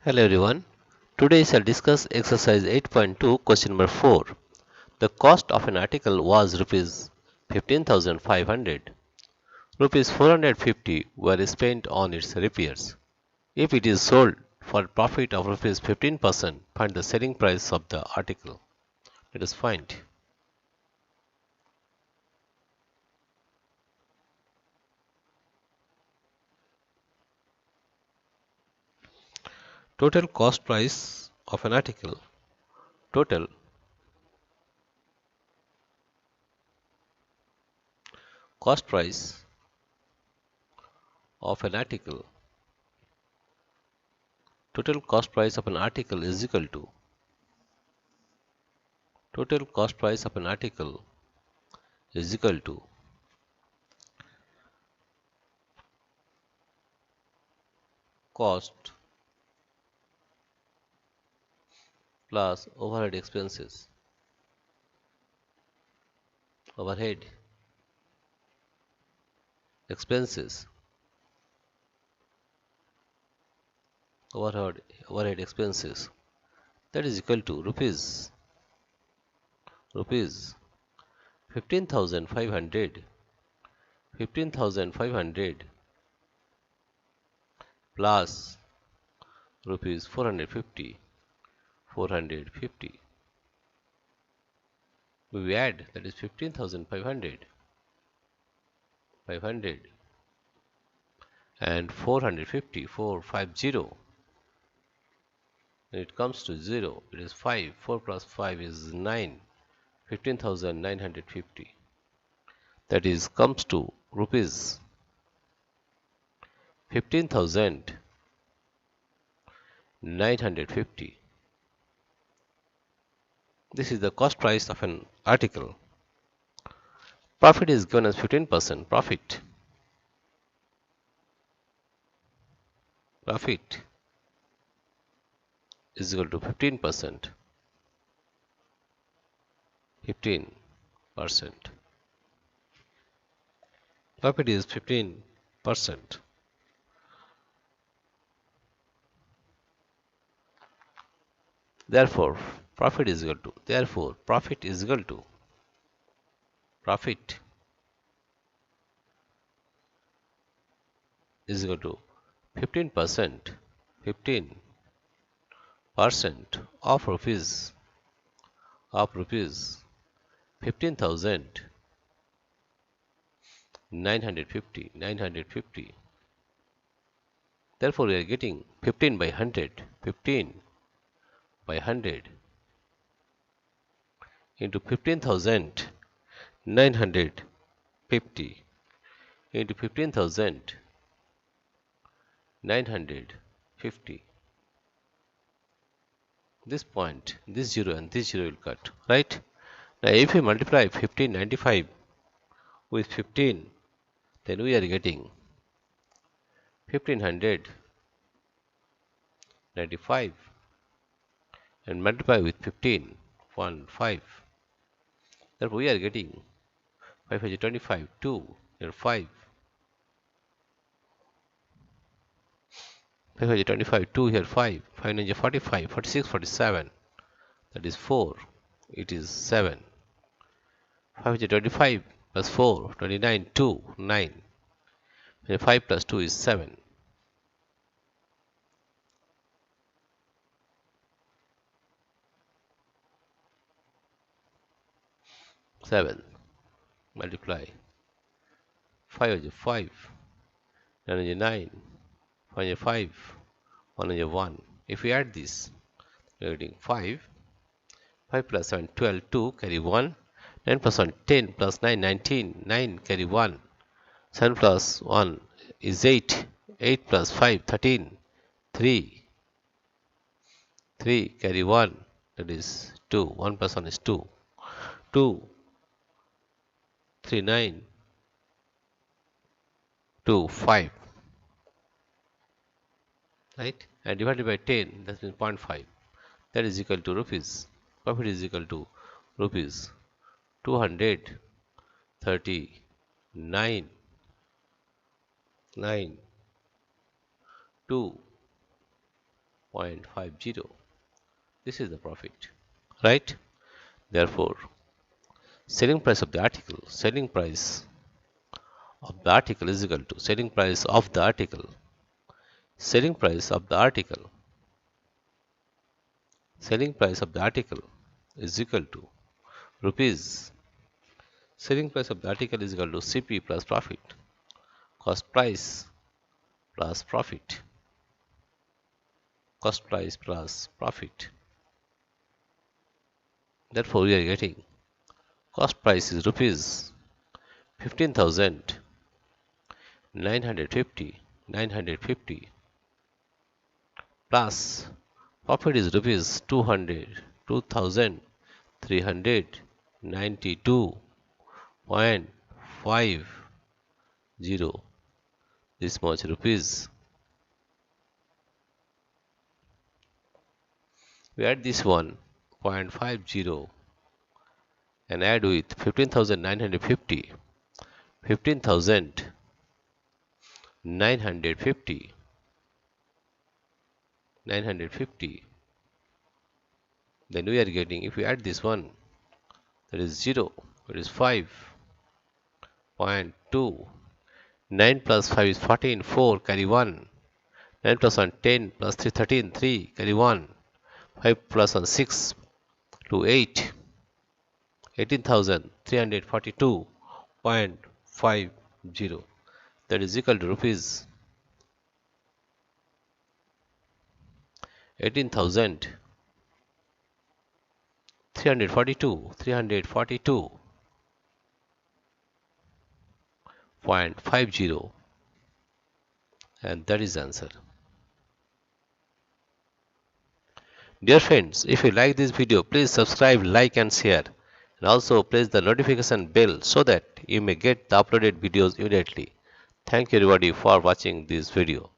Hello everyone. Today I shall discuss exercise 8.2 question number 4. The cost of an article was rupees 15,500. Rupees 450 were spent on its repairs. If it is sold for a profit of rupees 15%, find the selling price of the article. Let us find. Total cost price of an article. Total cost price of an article. Total cost price of an article is equal to total cost price of an article is equal to cost plus overhead expenses. Overhead expenses. Overhead expenses. That is equal to rupees 15,500 plus rupees 450. We add, that is 15,500 and 450, when it comes to 0, it is 5. 4 plus 5 is 9. 15,950. That is comes to rupees 15,950. This is the cost price of an article. Profit is given as 15%. Profit is equal to 15%. 15%. Profit is 15%. Therefore, profit is equal to 15% of rupees 15,950. Therefore, we are getting 15 by 100. 15 by 100 into 15,950 into 15,950. This point, this 0 and this 0 will cut, right? Now, if we multiply 1595 with 15, then we are getting 1595 and multiply with 15, 5. Therefore, we are getting 525, 2, here 5. 525, 2, here 5. 5 9 45, 46, 47. That is 4. It is 7. 525 plus 4, 29, 2, 9. 5 plus 2 is 7. 7. Multiply. 5 is 5. 9 is 9. 5 is 5. 1 is 1. If we add this, we are getting 5. 5 plus 7, 12, 2, carry 1. 9 plus 1, 10, plus 9, 19, 9, carry 1. 7 plus 1 is 8. 8 plus 5, 13. 3. 3, carry 1. That is 2. 1 plus 1 is 2. 2. 3, 9. 2, 5. Right? And divided by 10, that means 0.5. That is equal to rupees. Profit is equal to rupees 239 2 0.50. This is the profit, right? Therefore, selling price of the article, selling price of the article is equal to selling price of the article, selling price of the article, selling price of the article is equal to rupees. Selling price of the article is equal to CP plus profit, cost price plus profit, cost price plus profit. Therefore, we are getting cost price is rupees 15,950 plus profit is rupees 2,392.50. This much rupees. We add this 1.50 and add with 15,950. 15,950. Then we are getting, if we add this one, that is 0, it is 5.2. 9 plus 5 is 14, 4 carry 1. 9 plus 1 10 plus 3 13, 3 carry 1. 5 plus 1 6 to 8. 18,342.50. That is equal to rupees 342.50, and that is the answer. Dear friends, if you like this video, please subscribe, like and share, and also press the notification bell so that you may get the uploaded videos immediately. Thank you everybody for watching this video.